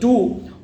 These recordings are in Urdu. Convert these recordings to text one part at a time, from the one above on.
2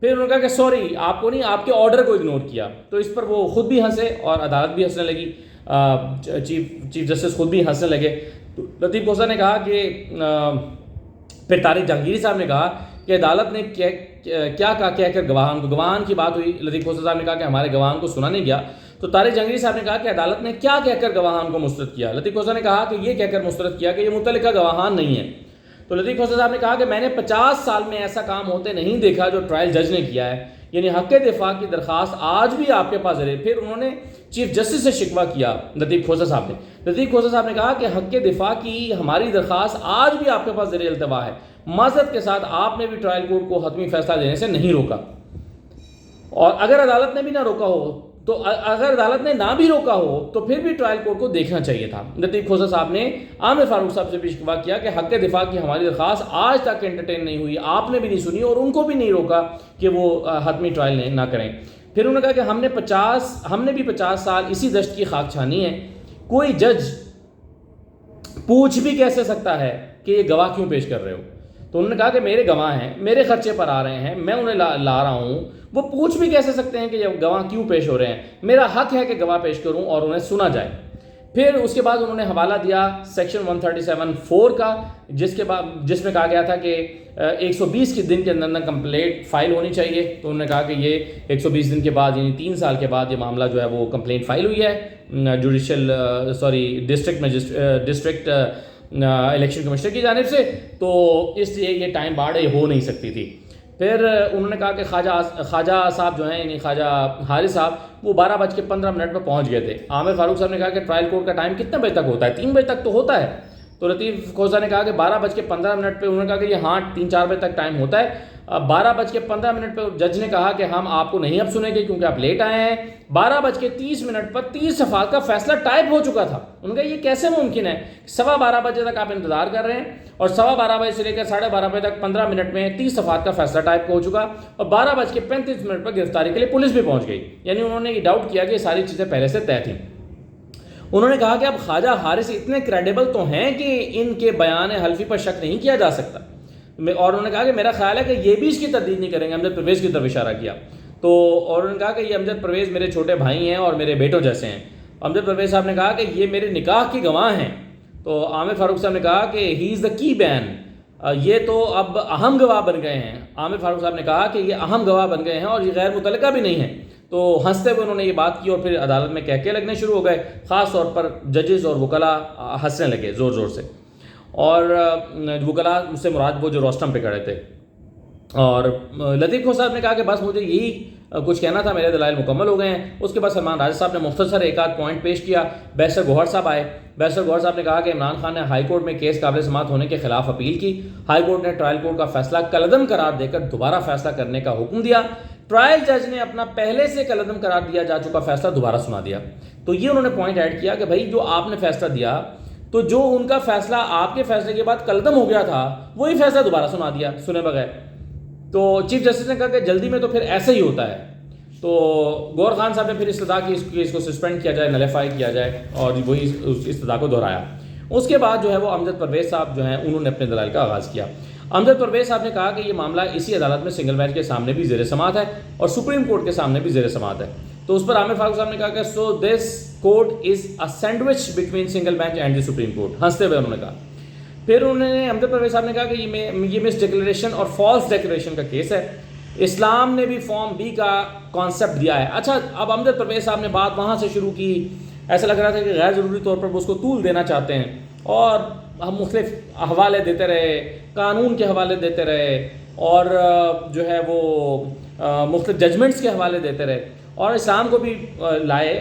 پھر انہوں نے کہا کہ سوری آپ کو نہیں، آپ کے آرڈر کو اگنور کیا. تو اس پر وہ خود بھی ہنسے اور عدالت بھی ہنسنے لگی، چیف جسٹس خود بھی ہنسنے لگے. تو لطیف کھوسہ نے کہا کہ پھر طارق جہانگیری صاحب نے کہا کہ عدالت نے کیا کہہ کر گواہان کی بات ہوئی. لطیف کھوسہ صاحب نے کہا کہ ہمارے گواہان کو سنا نہیں گیا. تو طارق جہانگیری صاحب نے کہا کہ عدالت نے کیا کہہ کر گواہان کو مسترد کیا. لطیف کھوسہ نے کہا کہ یہ کہہ کر مسترد کیا کہ یہ متعلقہ گواہان نہیں ہے. تو لطیف کھوسہ صاحب نے کہا کہ میں نے 50 سال میں ایسا کام ہوتے نہیں دیکھا جو ٹرائل جج نے کیا ہے، یعنی حق دفاع کی درخواست آج بھی آپ کے پاس ہے. پھر انہوں نے چیف جسٹس سے شکوہ کیا لطیف کھوسہ صاحب نے. لطیف کھوسہ صاحب نے کہا کہ حق دفاع کی ہماری درخواست آج بھی آپ کے پاس زیر التوا ہے، معذرت کے ساتھ آپ نے بھی ٹرائل کورٹ کو حتمی فیصلہ دینے سے نہیں روکا، اور اگر عدالت نے بھی نہ روکا ہو تو اگر عدالت نے نہ بھی روکا ہو تو پھر بھی ٹرائل کورٹ کو دیکھنا چاہیے تھا. لطیف کھوسہ صاحب نے عامر فاروق صاحب سے بھی شکوہ کیا کہ حق دفاع کی ہماری درخواست آج تک انٹرٹین نہیں ہوئی، آپ نے بھی نہیں سنی اور ان کو بھی نہیں روکا کہ وہ حتمی ٹرائل نہ کریں. پھر انہوں نے کہا کہ ہم نے بھی 50 سال اسی دشت کی خاک چھانی ہے، کوئی جج پوچھ بھی کیسے سکتا ہے کہ یہ گواہ کیوں پیش کر رہے ہو. تو انہوں نے کہا کہ میرے گواہ ہیں، میرے خرچے پر آ رہے ہیں، میں انہیں لا رہا ہوں، وہ پوچھ بھی کیسے سکتے ہیں کہ یہ گواہ کیوں پیش ہو رہے ہیں، میرا حق ہے کہ گواہ پیش کروں اور انہیں سنا جائے. پھر اس کے بعد انہوں نے حوالہ دیا سیکشن 137(4) کا، جس میں کہا گیا تھا کہ 120 کے دن کے اندر کمپلینٹ فائل ہونی چاہیے. تو انہوں نے کہا کہ یہ 120 دن کے بعد یعنی 3 سال کے بعد یہ معاملہ جو ہے وہ کمپلینٹ فائل ہوئی ہے ڈسٹرکٹ الیکشن کمشنر کی جانب سے، تو اس لیے یہ ٹائم بارڈ ہو نہیں سکتی تھی. پھر انہوں نے کہا کہ خواجہ صاحب جو ہیں یعنی خواجہ حارث صاحب وہ 12:15 پہ پہنچ گئے تھے. عامر فاروق صاحب نے کہا کہ ٹرائل کورٹ کا ٹائم کتنے بجے تک ہوتا ہے؟ 3 بجے تک تو ہوتا ہے. تو لطیف کھوسہ نے کہا کہ 12:15 پہ، انہوں نے کہا کہ یہ ہاں 3-4 بجے تک ٹائم ہوتا ہے. 12:15 پہ جج نے کہا کہ ہم آپ کو نہیں اب سنیں گے کیونکہ آپ لیٹ آئے ہیں. 12:30 پر 30 صفحات کا فیصلہ ٹائپ ہو چکا تھا. انہوں نے کہا یہ کیسے ممکن ہے؟ 12:15 بجے تک آپ انتظار کر رہے ہیں اور 12:15 بجے سے لے کر 12:30 بجے تک 15 منٹ میں 30 صفحات کا فیصلہ ٹائپ ہو چکا اور 12:35 پر گرفتاری کے لیے پولیس بھی پہنچ گئی. یعنی انہوں نے یہ ڈاؤٹ کیا کہ یہ ساری چیزیں پہلے سے طے تھیں. انہوں نے کہا کہ اب خواجہ حارث اتنے کریڈیبل تو ہیں کہ ان کے بیان حلفی پر شک نہیں کیا جا سکتا. اور انہوں نے کہا کہ میرا خیال ہے کہ یہ بھی اس کی تردید نہیں کریں گے. امجد پرویز کی طرف اشارہ کیا. تو اور انہوں نے کہا کہ یہ امجد پرویز میرے چھوٹے بھائی ہیں اور میرے بیٹوں جیسے ہیں. امجد پرویز صاحب نے کہا کہ یہ میرے نکاح کے گواہ ہیں. تو عامر فاروق صاحب نے کہا کہ ہی از دا کی مین، یہ تو اب اہم گواہ بن گئے ہیں. عامر فاروق صاحب نے کہا کہ یہ اہم گواہ بن گئے ہیں اور یہ غیر متعلقہ بھی نہیں ہے. تو ہنستے ہوئے انہوں نے یہ بات کی اور پھر عدالت میں کہکے لگنے شروع ہو گئے. خاص طور پر ججز اور وکلاء ہنسنے لگے زور زور سے، اور وکلاء سے مراد وہ جو روسٹم پہ کھڑے تھے. اور لطیف کھوسہ صاحب نے کہا کہ بس مجھے یہی کچھ کہنا تھا، میرے دلائل مکمل ہو گئے ہیں. اس کے بعد سلمان راجہ صاحب نے مختصر ایک آدھ پوائنٹ پیش کیا. بیرسٹر گوہر صاحب آئے. بیرسٹر گوہر صاحب نے کہا کہ عمران خان نے ہائی کورٹ میں کیس قابل سماعت ہونے کے خلاف اپیل کی. ہائی کورٹ نے ٹرائل کورٹ کا فیصلہ کالعدم قرار دے کر دوبارہ فیصلہ کرنے کا حکم دیا. ٹرائل جج نے اپنا پہلے سے کالعدم قرار دیا جا چکا فیصلہ دوبارہ سنا دیا. تو یہ انہوں نے پوائنٹ ایڈ کیا کہ بھائی جو آپ نے فیصلہ دیا تو جو ان کا فیصلہ آپ کے فیصلے کے بعد کالعدم ہو گیا تھا وہی فیصلہ دوبارہ سنا دیا سنے بغیر. تو چیف جسٹس نے کہا کہ جلدی میں تو پھر ایسے ہی ہوتا ہے. تو گور خان صاحب نے پھر استدعا کی اس کو سسپینڈ کیا جائے، نلیفائی کیا جائے، اور وہی اس استدعا کو دہرایا. اس کے بعد جو ہے وہ امجد پرویز صاحب جو ہیں انہوں نے اپنے دلائل کا آغاز کیا. امجد پرویز صاحب نے کہا کہ یہ معاملہ اسی عدالت میں سنگل بینچ کے سامنے بھی زیر سماعت ہے اور سپریم کورٹ کے سامنے بھی زیر سماعت ہے. تو اس پر عامر فاروق صاحب نے کہا کہ so this court is a sandwich between single bench and the supreme court. ہنستے ہوئے انہوں نے کہا. پھر انہوں نے امجد پرویز صاحب نے کہا کہ یہ مس ڈکلیریشن اور فالس ڈکلیریشن کا کیس ہے. اسلام نے بھی فارم بی کا کانسیپٹ دیا ہے. اچھا، اب امجد پرویز صاحب نے بات وہاں سے شروع کی. ایسا لگ رہا تھا کہ غیر ضروری طور پر وہ اس کو طول دینا چاہتے ہیں اور ہم مختلف حوالے دیتے رہے، قانون کے حوالے دیتے رہے اور جو ہے وہ مختلف ججمنٹس کے حوالے دیتے رہے اور اسلام کو بھی لائے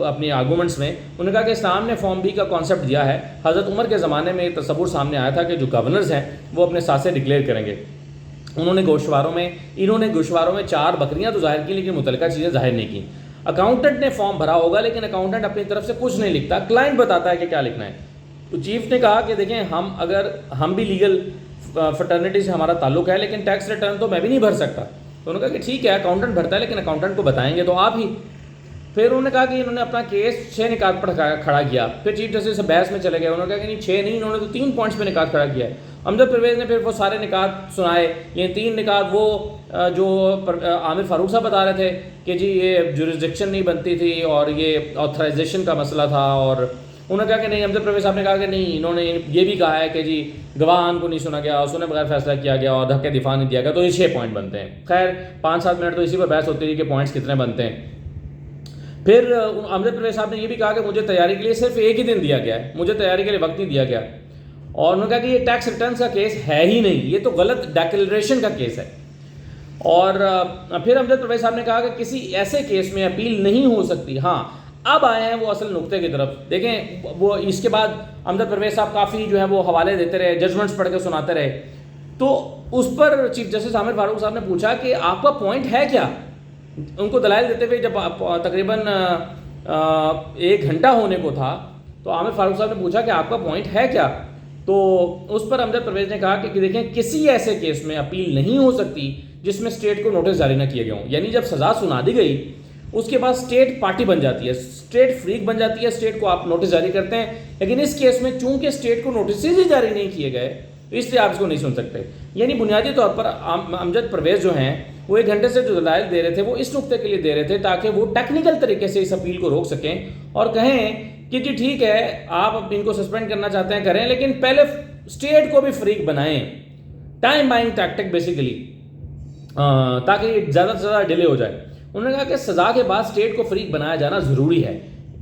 اپنی آرگومنٹس میں. انہوں نے کہا کہ اسلام نے فارم بی کا کانسیپٹ دیا ہے. حضرت عمر کے زمانے میں یہ تصور سامنے آیا تھا کہ جو گورنرز ہیں وہ اپنے ساتھ سے ڈکلیئر کریں گے. انہوں نے گوشواروں میں 4 بکریاں تو ظاہر کی لیکن متعلقہ چیزیں ظاہر نہیں کی. اکاؤنٹنٹ نے فارم بھرا ہوگا لیکن اکاؤنٹنٹ اپنی طرف سے کچھ نہیں لکھتا، کلائنٹ بتاتا ہے کہ کیا لکھنا ہے. تو چیف نے کہا کہ دیکھیں ہم بھی لیگل فرٹرنیٹی سے ہمارا تعلق ہے لیکن ٹیکس ریٹرن تو میں بھی نہیں بھر سکتا. تو انہوں نے کہا کہ ٹھیک ہے اکاؤنٹنٹ بھرتا ہے لیکن اکاؤنٹنٹ کو بتائیں گے تو آپ ہی. پھر انہوں نے کہا کہ انہوں نے اپنا کیس 6 نکات پر کھڑا کیا. پھر چیف جسٹس سے بحث میں چلے گئے. انہوں نے کہا کہ نہیں 6 نہیں, انہوں نے تو 3 پوائنٹس پہ نکات کھڑا کیا ہے. امجد پرویز نے پھر وہ سارے نکات سنائے. یہ 3 نکات وہ جو عامر فاروق صاحب بتا رہے تھے کہ جی یہ جورسڈکشن نہیں بنتی تھی اور یہ آتھرائزیشن کا مسئلہ تھا, اور انہوں نے کہا کہ نہیں, امجد پرویز صاحب نے کہا کہ نہیں, انہوں نے یہ بھی کہا ہے کہ جی گواہان کو نہیں سنا گیا, سنے بغیر فیصلہ کیا گیا اور حق دفاع نہیں دیا گیا. تو یہ 6 پوائنٹ بنتے ہیں. خیر 5-7 منٹ تو اسی پر بحث ہوتی رہی کہ پوائنٹس کتنے بنتے ہیں. پھر امجد پرویز صاحب نے یہ بھی کہا کہ مجھے تیاری کے لیے صرف ایک ہی دن دیا گیا ہے, مجھے تیاری کے لیے وقت نہیں دیا گیا. اور انہوں نے کہا کہ یہ ٹیکس ریٹرنس کا کیس ہے ہی نہیں, یہ تو غلط ڈیکلریشن کا کیس ہے. اور پھر امجد پرویز صاحب نے کہا کہ کسی ایسے کیس میں اپیل نہیں ہو سکتی. ہاں اب آئے ہیں وہ اصل نقطے کی طرف. دیکھیں وہ اس کے بعد امجد پرویز صاحب کافی جو ہے وہ حوالے دیتے رہے, ججمنٹس پڑھ کے سناتے رہے. تو اس پر چیف جسٹس عامر فاروق صاحب نے پوچھا کہ آپ کا پوائنٹ ہے کیا. ان کو دلائل دیتے ہوئے جب تقریباً 1 گھنٹہ ہونے کو تھا تو عامر فاروق صاحب نے پوچھا کہ آپ کا پوائنٹ ہے کیا. تو اس پر امجد پرویز نے کہا کہ دیکھیں کسی ایسے کیس میں اپیل نہیں ہو سکتی جس میں اسٹیٹ کو نوٹس جاری نہ کیے گئے ہوں. یعنی جب سزا سنا دی گئی اس کے بعد اسٹیٹ پارٹی بن جاتی ہے, اسٹیٹ فریق بن جاتی ہے, اسٹیٹ کو آپ نوٹس جاری کرتے ہیں. لیکن اس کیس میں چونکہ اسٹیٹ کو نوٹسز ہی جاری نہیں کیے گئے تو اس لیے آپ اس کو نہیں سن سکتے. یعنی بنیادی طور پر امجد پرویز جو ہیں وہ 1 گھنٹے سے جو دلائل دے رہے تھے وہ اس نقطے کے لیے دے رہے تھے تاکہ وہ ٹیکنیکل طریقے سے اس اپیل کو روک سکیں اور کہیں کہ جی ٹھیک ہے آپ ان کو سسپینڈ کرنا چاہتے ہیں کریں, لیکن پہلے اسٹیٹ کو بھی فریق بنائیں. ٹائم بائنگ ٹیکٹک بیسیکلی, تاکہ یہ زیادہ سے زیادہ ڈیلے ہو جائے. انہوں نے کہا کہ سزا کے بعد اسٹیٹ کو فریق بنایا جانا ضروری ہے.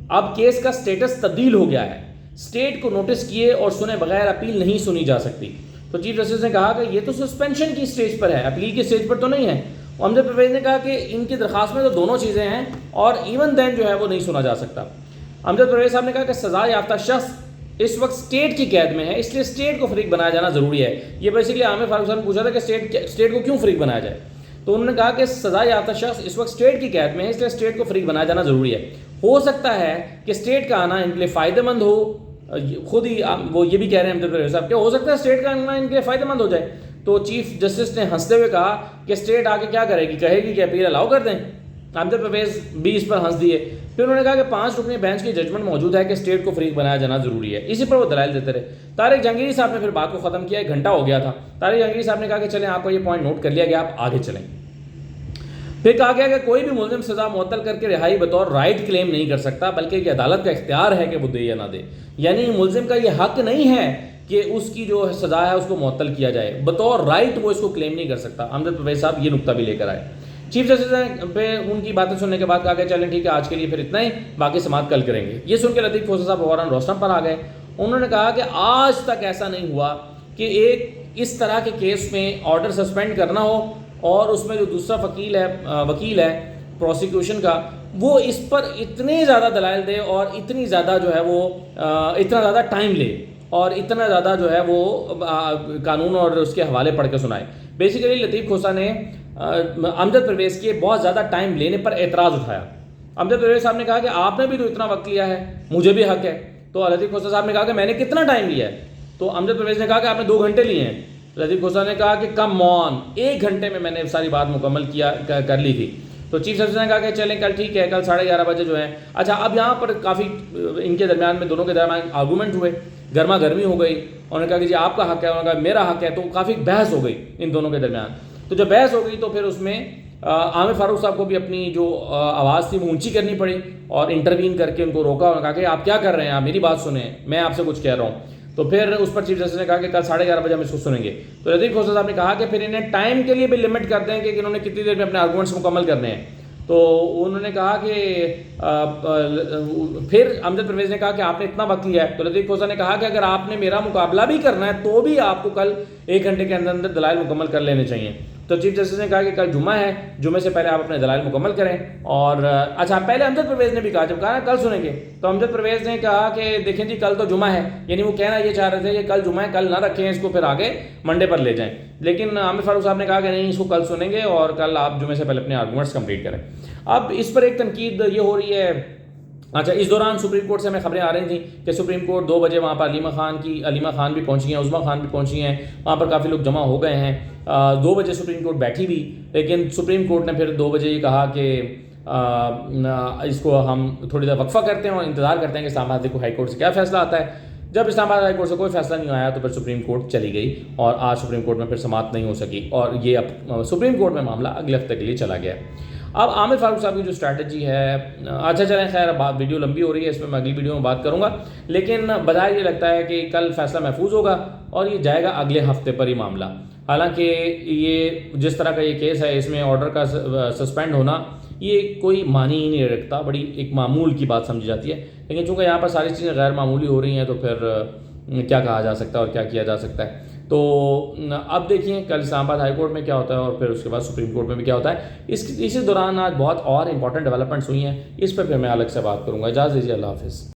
اب کیس کا سٹیٹس تبدیل ہو گیا ہے, اسٹیٹ کو نوٹس کیے اور سنے بغیر اپیل نہیں سنی جا سکتی. تو چیف جسٹس نے کہا کہ یہ تو سسپینشن کی سٹیج پر ہے, اپیل کی سٹیج پر تو نہیں ہے. امجد پرویز نے کہا کہ ان کی درخواست میں تو دونوں چیزیں ہیں اور ایون دین جو ہے وہ نہیں سنا جا سکتا. امجد پرویز صاحب نے کہا کہ سزا یافتہ شخص اس وقت اسٹیٹ کی قید میں ہے, اس لیے اسٹیٹ کو فریق بنایا جانا ضروری ہے. یہ بیسیکلی عامر فاروق صاحب نے پوچھا تھا کہ اسٹیٹ کو کیوں فریق بنایا جائے. تو انہوں نے کہا کہ سزا یافتہ شخص اس وقت اسٹیٹ کی قید میں ہے, اس لیے اسٹیٹ کو فریق بنایا جانا ضروری ہے. ہو سکتا ہے کہ اسٹیٹ کا آنا ان کے لیے فائدہ مند ہو, خود ہی وہ یہ بھی کہہ رہے ہیں امجد پرویز صاحب کہ ہو سکتا ہے اسٹیٹ کا آنا ان کے لیے فائدہ مند ہو جائے. تو چیف جسٹس نے ہنستے ہوئے کہا کہ اسٹیٹ آگے کیا کرے گی, کہے گی کہ اپیل الاؤ کر دیں. امجد پرویز بھی اس پر ہنس دیے. پھر انہوں نے کہا کہ 5 رکنی بینچ کی ججمنٹ موجود ہے کہ اسٹیٹ کو فریق بنایا جانا ضروری ہے. اسی پر وہ دلائل دیتے رہے. طارق جہانگیری صاحب نے پھر بات کو ختم کیا, 1 گھنٹہ ہو گیا تھا. طارق جہانگیری صاحب نے کہا کہ چلیں آپ کا یہ پوائنٹ نوٹ کر لیا گیا, آپ آگے چلیں. پھر کہا گیا کہ کوئی بھی ملزم سزا معطل کر کے رہائی بطور رائٹ کلیم نہیں کر سکتا, بلکہ یہ عدالت کا اختیار ہے کہ وہ دے یا نہ دے. یعنی ملزم کا یہ حق نہیں ہے کہ اس کی جو سزا ہے اس کو معطل کیا جائے, بطور رائٹ وہ اس کو کلیم نہیں کر سکتا. امجد پرویز صاحب یہ نقطہ بھی لے کر آئے. چیف جسٹس نے پہ ان کی باتیں سننے کے بعد کہا کہ چلیں ٹھیک ہے آج کے لیے پھر اتنا ہی, باقی سماعت کل کریں گے. یہ سن کے لطیف کھوسہ صاحب فوراً روسٹم پر آ گئے. انہوں نے کہا کہ آج تک ایسا نہیں ہوا کہ ایک اس طرح کے کیس میں آرڈر سسپینڈ کرنا ہو اور اس میں جو دوسرا وکیل ہے پروسیکیوشن کا, وہ اس پر اتنے زیادہ دلائل دے اور اتنی زیادہ جو ہے وہ اتنا زیادہ ٹائم لے اور اتنا زیادہ جو ہے وہ قانون اور اس کے حوالے پڑھ کے سنائے. بیسیکلی لطیف کھوسہ نے امجد پرویز کے بہت زیادہ ٹائم لینے پر اعتراض اٹھایا. امجد پرویز صاحب نے کہا کہ آپ نے بھی تو اتنا وقت لیا ہے, مجھے بھی حق ہے. تو لطیف کھوسہ صاحب نے کہا کہ میں نے کتنا ٹائم لیا ہے. تو امجد پرویز نے کہا کہ آپ نے 2 گھنٹے لیے ہیں. لطیف کھوسہ نے کہا کہ کم آن, 1 گھنٹے میں نے ساری بات مکمل کر لی تھی. تو چیف جسٹس نے کہا کہ چلیں کل ٹھیک ہے, کل 11:30 بجے جو ہے. اچھا اب یہاں پر کافی ان کے درمیان میں دونوں کے درمیان آرگومنٹ ہوئے, گرما گرمی ہو گئی. انہوں نے کہا کہ جی آپ کا حق ہے, انہوں نے کہا میرا حق ہے. تو کافی بحث ہو گئی ان دونوں کے درمیان. تو جب بحث ہو گئی تو پھر اس میں عامر فاروق صاحب کو بھی اپنی جو آواز تھی وہ اونچی کرنی پڑی اور انٹروین کر کے ان کو روکا. انہوں نے کہا کہ آپ کیا کر رہے ہیں, آپ میری بات سنیں, میں آپ سے کچھ کہہ رہا ہوں. تو پھر اس پر چیف جسٹس نے کہا کہ کل 11:30 بجے ہم اس کو سنیں گے. تو لطیف کھوسہ صاحب نے کہا کہ پھر انہیں ٹائم کے لیے بھی لمٹ کر دیں کہ انہوں نے کتنی دیر میں اپنے آرگومنٹس مکمل کرنے ہیں. تو انہوں نے کہا کہ پھر امجد پرویز نے کہا کہ آپ نے اتنا وقت لیا ہے. تو لطیف کھوسہ نے کہا کہ اگر آپ نے میرا مقابلہ بھی کرنا ہے تو بھی آپ کو کل 1 گھنٹے کے اندر اندر دلائل مکمل کر لینے چاہیے. تو چیف جسٹس نے کہا کہ کل جمعہ ہے, جمعے سے پہلے آپ اپنے دلائل مکمل کریں. اور اچھا پہلے امجد پرویز نے بھی کہا, جب کہا نا کل سنیں گے, تو امجد پرویز نے کہا کہ دیکھیں جی کل تو جمعہ ہے, یعنی وہ کہنا یہ چاہ رہے تھے کہ کل جمعہ ہے, کل نہ رکھیں اس کو, پھر آگے منڈے پر لے جائیں. لیکن عامر فاروق صاحب نے کہا کہ نہیں, اس کو کل سنیں گے اور کل آپ جمعے سے پہلے اپنے آرگومنٹس کمپلیٹ کریں. اب اس پر ایک تنقید یہ ہو رہی ہے. اچھا اس دوران سپریم کورٹ سے ہمیں خبریں آ رہی تھیں کہ سپریم کورٹ 2 بجے وہاں پر علیمہ خان بھی پہنچی ہیں, عظمیٰ خان بھی پہنچی ہیں, وہاں پر کافی لوگ جمع ہو گئے ہیں. 2 بجے سپریم کورٹ بیٹھی بھی, لیکن سپریم کورٹ نے پھر 2 بجے یہ کہا کہ اس کو ہم تھوڑی دیر وقفہ کرتے ہیں اور انتظار کرتے ہیں کہ اسلام آباد ہائی کورٹ سے کیا فیصلہ آتا ہے۔ جب اسلام آباد ہائی کورٹ سے کوئی فیصلہ نہیں آیا تو پھر سپریم کورٹ چلی گئی اور آج سپریم کورٹ میں پھر سماعت نہیں ہو سکی، اور یہ اب سپریم کورٹ میں معاملہ اگلے ہفتے کے لیے چلا گیا۔ اب عامر فاروق صاحب کی جو اسٹریٹجی ہے، اچھا چلیں خیر بات ویڈیو لمبی ہو رہی ہے، اس میں میں اگلی ویڈیو میں بات کروں گا، لیکن بظاہر یہ لگتا ہے کہ کل فیصلہ محفوظ ہوگا اور یہ جائے گا اگلے ہفتے پر ہی معاملہ۔ حالانکہ یہ جس طرح کا یہ کیس ہے، اس میں آرڈر کا سسپینڈ ہونا یہ کوئی معنی ہی نہیں رکھتا، بڑی ایک معمول کی بات سمجھی جاتی ہے، لیکن چونکہ یہاں پر ساری چیزیں غیر معمولی ہو رہی ہیں تو پھر کیا کہا جا سکتا ہے اور کیا کیا جا سکتا ہے۔ تو اب دیکھیں کل اسلام آباد ہائی کورٹ میں کیا ہوتا ہے اور پھر اس کے بعد سپریم کورٹ میں بھی کیا ہوتا ہے۔ اسی دوران آج بہت اور امپورٹنٹ ڈیولپمنٹس ہوئی ہیں، اس پہ پھر میں الگ سے بات کروں گا۔ اجازت دیجیے، اللہ حافظ۔